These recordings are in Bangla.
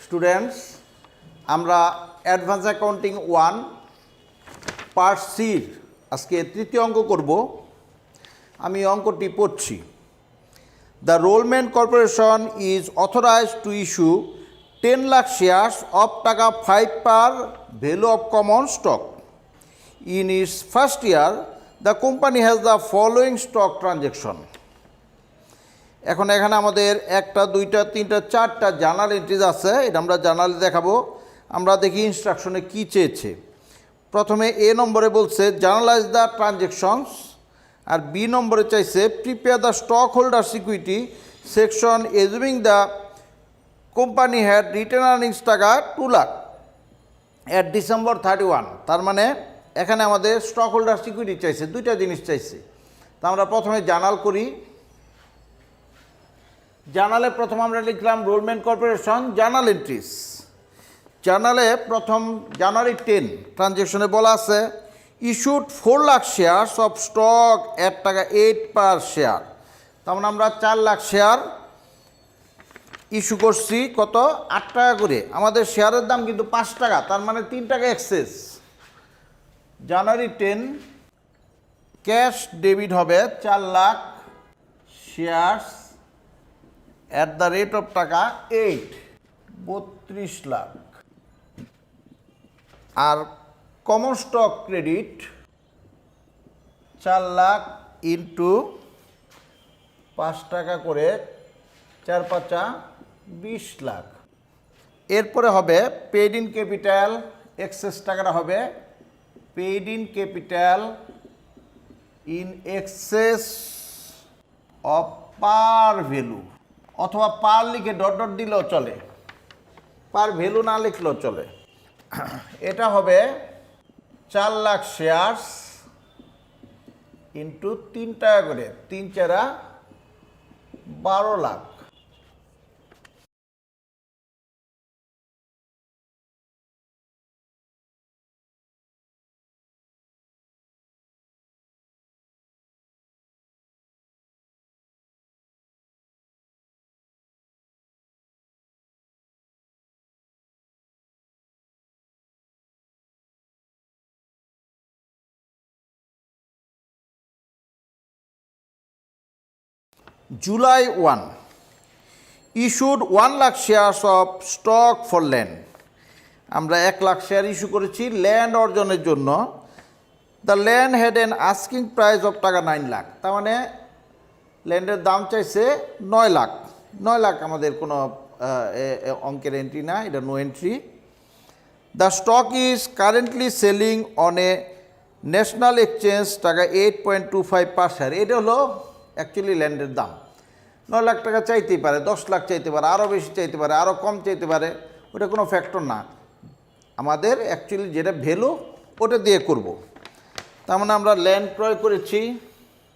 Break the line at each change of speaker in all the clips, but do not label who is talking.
স্টুডেন্টস, আমরা অ্যাডভান্স অ্যাকাউন্টিং 1 পার্ট সির আজকে তৃতীয় অঙ্ক করব। আমি অঙ্কটি পড়ছি। The Rollman corporation is authorized to issue 10 lakh shares of টাকা 5 par value of common stock. In its first year the company has the following stock transaction. এখন এখানে আমাদের 1, 2, 3, 4টা জার্নাল এন্ট্রিজ আছে। এটা আমরা জার্নালে দেখাবো। আমরা দেখি ইনস্ট্রাকশনে কী চেয়েছে। প্রথমে এ নম্বরে বলছে জার্নালাইজ দ্য ট্রানজ্যাকশনস, আর বি নম্বরে চাইছে prepare the stock holder security section assuming the company had return earnings টাকা 2 লাখ অ্যাট ডিসেম্বর 31। তার মানে এখানে আমাদের স্টক হোল্ডার সিকিউরিটি চাইছে, দুইটা জিনিস চাইছে। তা আমরা প্রথমে জার্নাল করি। জার্নালে প্রথম আমরা লিখলাম রোলম্যান কর্পোরেশন জার্নাল এন্ট্রিস। জার্নালে প্রথম জানুয়ারি 10 ট্রানজ্যাকশনে বলা আছে issued 4 lakh shares of stock at টাকা 8 পার শেয়ার। তার মানে আমরা 4 লাখ শেয়ার ইস্যু করছি, কত? 8 টাকা করে। আমাদের শেয়ারের দাম কিন্তু 5 টাকা, তার মানে 3 টাকা এক্সেস। জানুয়ারি 10 ক্যাশ ডেবিট হবে 4 lakh shares at the rate of টাকা 8, 32 লাখ। আর common stock credit 4 lakh into 5 টাকা করে 4 5 20 লাখ। এরপরে হবে পেইড ইন ক্যাপিটাল, এক্সেস টাকাটা হবে paid in capital in excess of par value, অথবা পার লিখে ডট ডট দিলেও চলে, পার ভ্যালু না লিখলেও চলে। এটা হবে 4 লাখ শেয়ারস ইন্টু 3 টাকা করে, 3 4 12 lakh. July 1 issued 1 lakh shares of stock for land. আমরা 1 লাখ শেয়ার ইস্যু করেছি ল্যান্ড অর্জনের জন্য। The land had an asking price of টাকা 9 লাখ। তার মানে ল্যান্ডের দাম চাইছে 9 লাখ। 9 লাখ আমাদের কোনো অঙ্কের এন্ট্রি না, এটা no entry. The stock is currently selling on a national exchange টাকা 8.25 পার শেয়ার। এটা হলো অ্যাকচুয়ালি ল্যান্ডের দাম। 9 লাখ টাকা চাইতেই পারে, 10 লাখ চাইতে পারে, আরও বেশি চাইতে পারে, আরও কম চাইতে পারে, ওটা কোনো ফ্যাক্টর না। আমাদের অ্যাকচুয়ালি যেটা ভ্যালু ওটা দিয়ে করব। তার মানে আমরা ল্যান্ড ক্রয় করেছি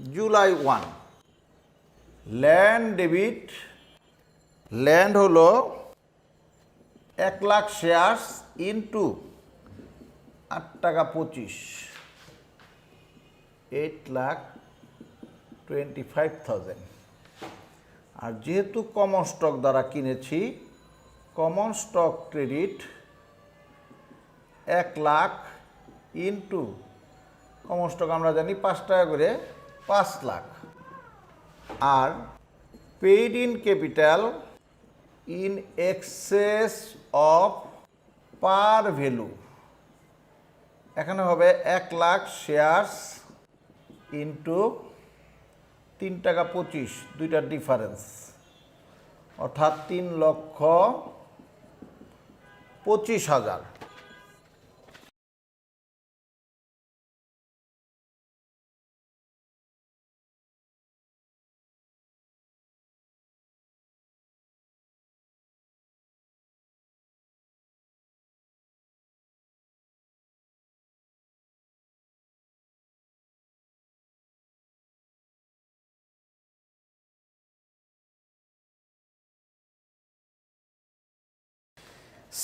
জুলাই 1। ল্যান্ড ডেবিট, ল্যান্ড হলো 1 লাখ শেয়ার্স ইন্টু 8 টাকা 25, 8,25,000। আর যেহেতু কমন স্টক দ্বারা কিনেছি, common stock credit 1 lakh into common stock আমরা জানি 5 টাকা করে, 5 লাখ। আর paid in capital in excess of par value, এখানে হবে 1 লাখ শেয়ার্স ইন্টু 3 টাকা 25, দুইটার ডিফারেন্স, অর্থাৎ 3,25,000।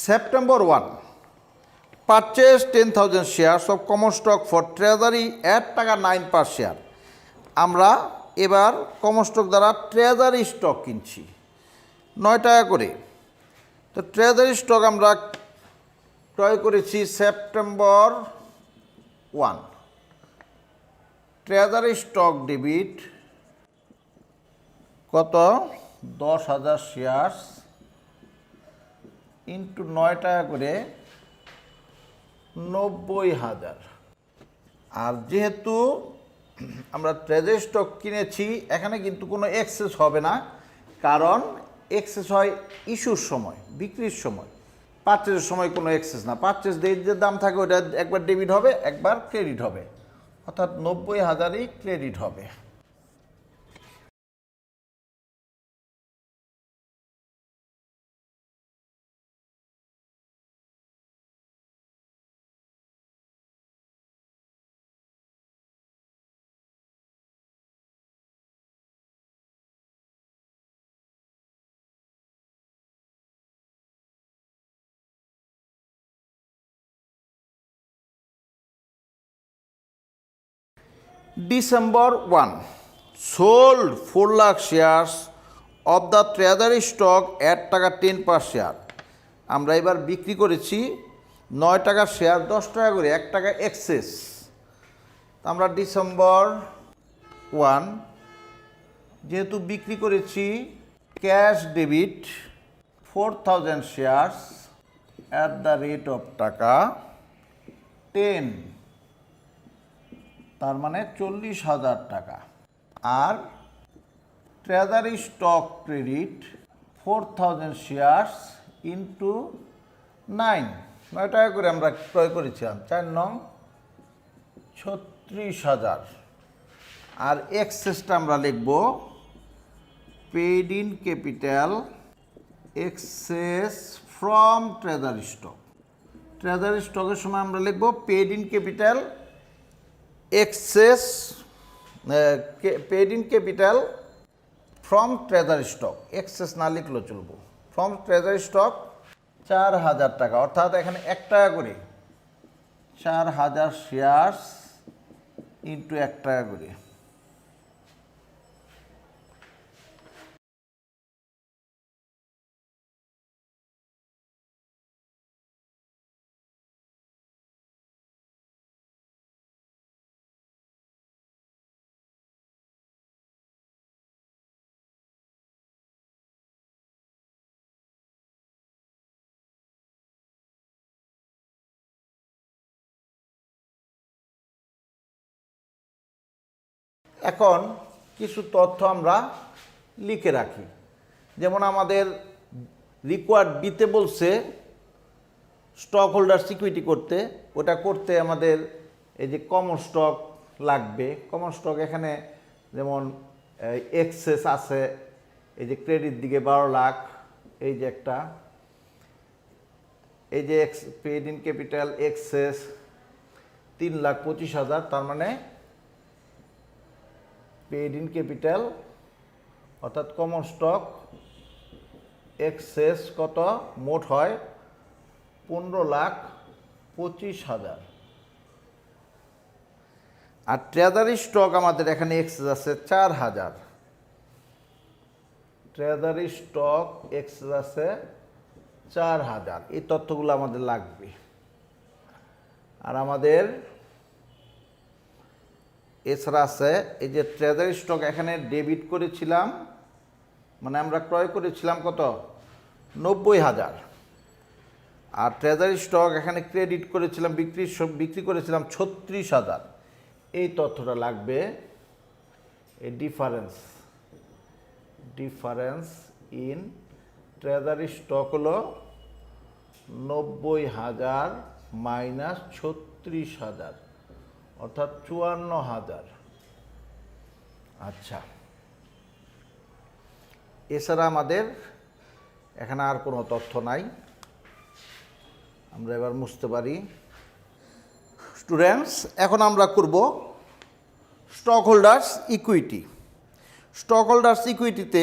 September 1 purchased 10,000 shares of common stock for treasury at টাকা 9 পার শেয়ার। আমরা এবার কমন স্টক দ্বারা ট্রেজারি স্টক কিনছি 9 টাকা করে। তো ট্রেজারি স্টক আমরা ক্রয় করেছি সেপ্টেম্বর 1। ট্রেজারি স্টক ডেবিট কত? 10,000 শেয়ার্স ইন্টু 9 টাকা করে 90,000। আর যেহেতু আমরা ট্রেজারি স্টক কিনেছি, এখানে কিন্তু কোনো এক্সেস হবে না, কারণ এক্সেস হয় ইস্যুর সময়, বিক্রির সময়। পারচেজের সময় কোনো এক্সেস না। পারচেজ যে দাম থাকে ওটা একবার ডেবিট হবে, একবার ক্রেডিট হবে, অর্থাৎ 90,000ই ক্রেডিট হবে। December 1, sold 4 lakh shares of the treasury stock at টাকা 10 per share। আমরা এবার বিক্রি করেছি 9 টাকার শেয়ার 10 টাকা করে, 1 টাকা এক্সেস। আমরা ডিসেম্বর 1 যেহেতু বিক্রি করেছি, cash debit 4,000 shares at the rate of টাকা 10, তার মানে 40,000 টাকা। আর treasury stock credit 4,000 shares into 9 টাকা করে আমরা ক্রয় করেছিলাম, 4 নং 36,000। আর এক্সেসটা আমরা লিখব paid in capital excess from treasury stock. Treasury স্টকের সময় আমরা লিখব paid in capital excess, paid in capital from treasury stock. Excess না লিখলেও চলব। ফ্রম ট্রেজারি স্টক 4,000 টাকা, অর্থাৎ এখানে 1 টাকা করে 4,000 শেয়ার্স ইন্টু 1 টাকা করে। এখন কিছু তথ্য আমরা লিখে রাখি, যেমন আমাদের রিকোয়ার্ড বিতে বলছে স্টক হোল্ডার সিকিউরিটি করতে। ওটা করতে আমাদের এই যে কমন স্টক লাগবে। কমন স্টক এখানে যেমন এক্সেস আছে, এই যে ক্রেডিট দিকে 12 লাখ, এই যে একটা, এই যে পেইড ইন ক্যাপিটাল এক্সেস 3,25,000, তার মানে পেইড ইন ক্যাপিটাল অর্থাৎ কমন স্টক এক্সেস কত মোট হয় 15,25,000। আর ট্রেজারি স্টক আমাদের এখানে এক্সেস আছে 4,000। ট্রেজারি স্টক এক্সেস আছে 4,000। এই তথ্যগুলো আমাদের লাগবে। আর আমাদের এছাড়া আছে এই যে ট্রেজারি স্টক এখানে ডেবিট করেছিলাম, মানে আমরা ক্রয় করেছিলাম কত 90,000। আর ট্রেজারি স্টক এখানে ক্রেডিট করেছিলাম, বিক্রি করেছিলাম 36,000। এই তথ্যটা লাগবে। এই ডিফারেন্স ইন ট্রেজারি স্টক হলো 90,000 মাইনাস 36,000, অর্থাৎ 54,000। আচ্ছা, এছাড়া আমাদের এখানে আর কোনো তথ্য নাই। আমরা এবার মুছতে পারি। স্টুডেন্টস, এখন আমরা করব stock holders equity. Stock holders ইকুইটিতে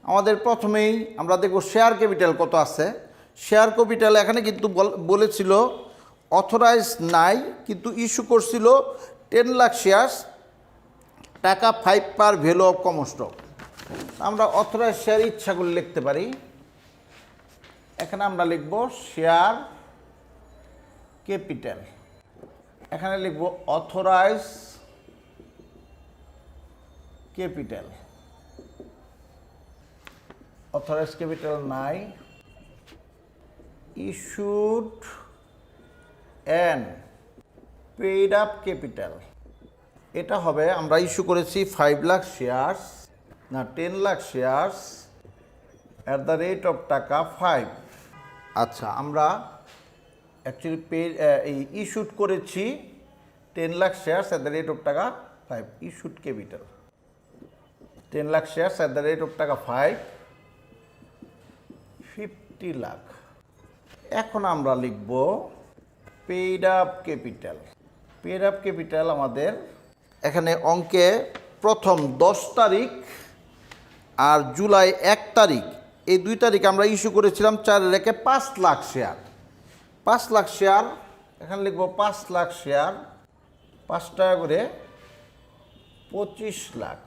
আমাদের প্রথমেই আমরা দেখব শেয়ার ক্যাপিটাল কত আছে। শেয়ার ক্যাপিটাল এখানে কিন্তু বলেছিল অথরাইজ নাই, কিন্তু ইস্যু করছিল 10 লাখ শেয়ার্স, টাকা 5 par value of common stock. আমরা অথরাইজ শেয়ার ইচ্ছা করে লিখতে পারি এখানে আমরা লিখব শেয়ার ক্যাপিটাল, এখানে লিখব অথরাইজ ক্যাপিটাল, অথরাইজ ক্যাপিটাল নাই, issued and paid up capital. এটা হবে আমরা ইস্যু করেছি 5 লাখ শেয়ার্স না 10 lakh shares at the rate of টাকা 5। আচ্ছা, আমরা অ্যাকচুয়ালি এই ইস্যুড করেছি 10 lakh shares at the rate of টাকা 5, issued capital 10 lakh shares at the rate of টাকা 5, 50 লাখ। এখন আমরা লিখব paid up capital. Paid up capital আমাদের এখানে অঙ্কে প্রথম 10 তারিখ আর জুলাই 1 তারিখ, এই 2 তারিখ আমরা ইস্যু করেছিলাম 4 রেখে 5 লাখ শেয়ার। 5 লাখ শেয়ার, এখানে লিখব 5 লাখ শেয়ার, 5 টাকা করে 25 লাখ।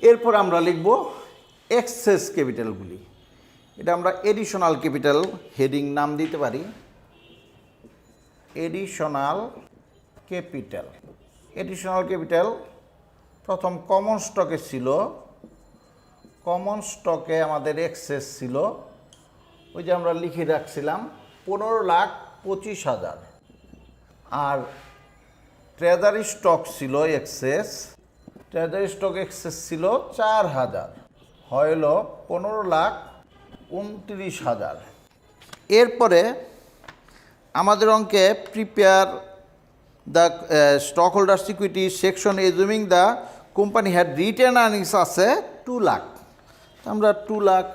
এরপর আমরা লিখব এক্সেস ক্যাপিটালগুলি। এটা আমরা এডিশনাল ক্যাপিটাল হেডিং নাম দিতে পারি, এডিশনাল ক্যাপিটাল। এডিশনাল ক্যাপিটাল প্রথম কমন স্টকে ছিল, কমন স্টকে আমাদের এক্সেস ছিল, ওই যে আমরা লিখে রাখছিলাম 15,25,000। আর ট্রেজারি স্টক ছিল এক্সেস, ট্রেজারি স্টক এক্সেস ছিল 4,000, হইল 15,29,000। এরপরে আমাদের অঙ্কে prepare the stock holders equity section assuming the company had written earnings আছে 2 লাখ। আমরা 2 লাখ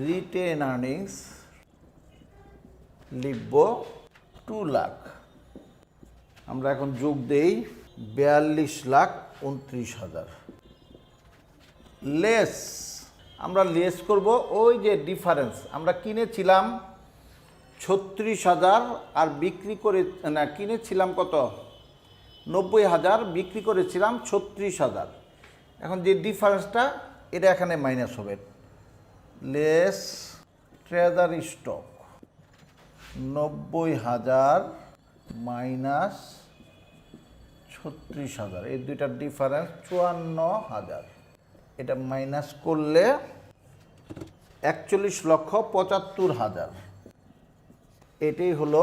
রিটেন আর্নিংস লিখব 2 লাখ। আমরা এখন যোগ দেই 42,29,000। লেস, আমরা লেস করব ওই যে ডিফারেন্স, আমরা কিনেছিলাম 36,000 আর বিক্রি করে না কিনেছিলাম কত 90,000, বিক্রি করেছিলাম 36,000। এখন যে ডিফারেন্সটা এটা এখানে মাইনাস হবে, লেস ট্রেজারি স্টক 90,000 মাইনাস 36,000, এই দুইটার ডিফারেন্স 54,000। এটা মাইনাস করলে 41,75,000। এটাই হলো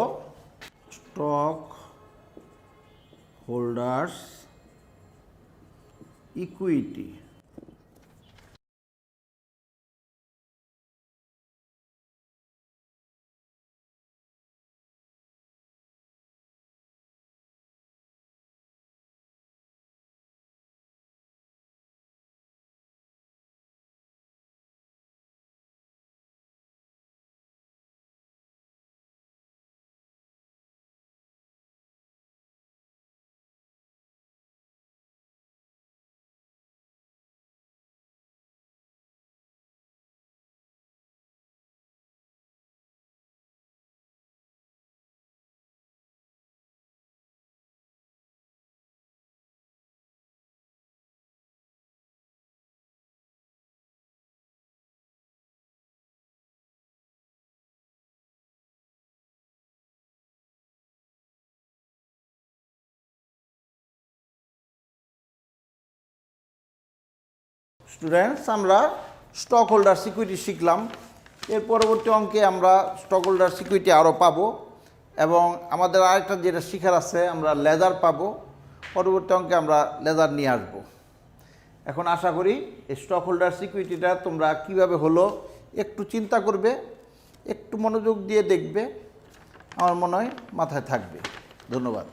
স্টক হোল্ডার্স ইকুইটি। স্টুডেন্টস, আমরা স্টক হোল্ডার সিকিউরিটি শিখলাম। এর পরবর্তী অঙ্কে আমরা স্টক হোল্ডার সিকিউরিটি আরও পাবো, এবং আমাদের আরেকটা যেটা শিখার আছে আমরা লেজার পাবো। পরবর্তী অঙ্কে আমরা লেজার নিয়ে আসব। এখন আশা করি এই স্টক হোল্ডার সিকিউরিটিটা তোমরা কিভাবে হলো একটু চিন্তা করবে, একটু মনোযোগ দিয়ে দেখবে, আমার মনে হয় মাথায় থাকবে। ধন্যবাদ।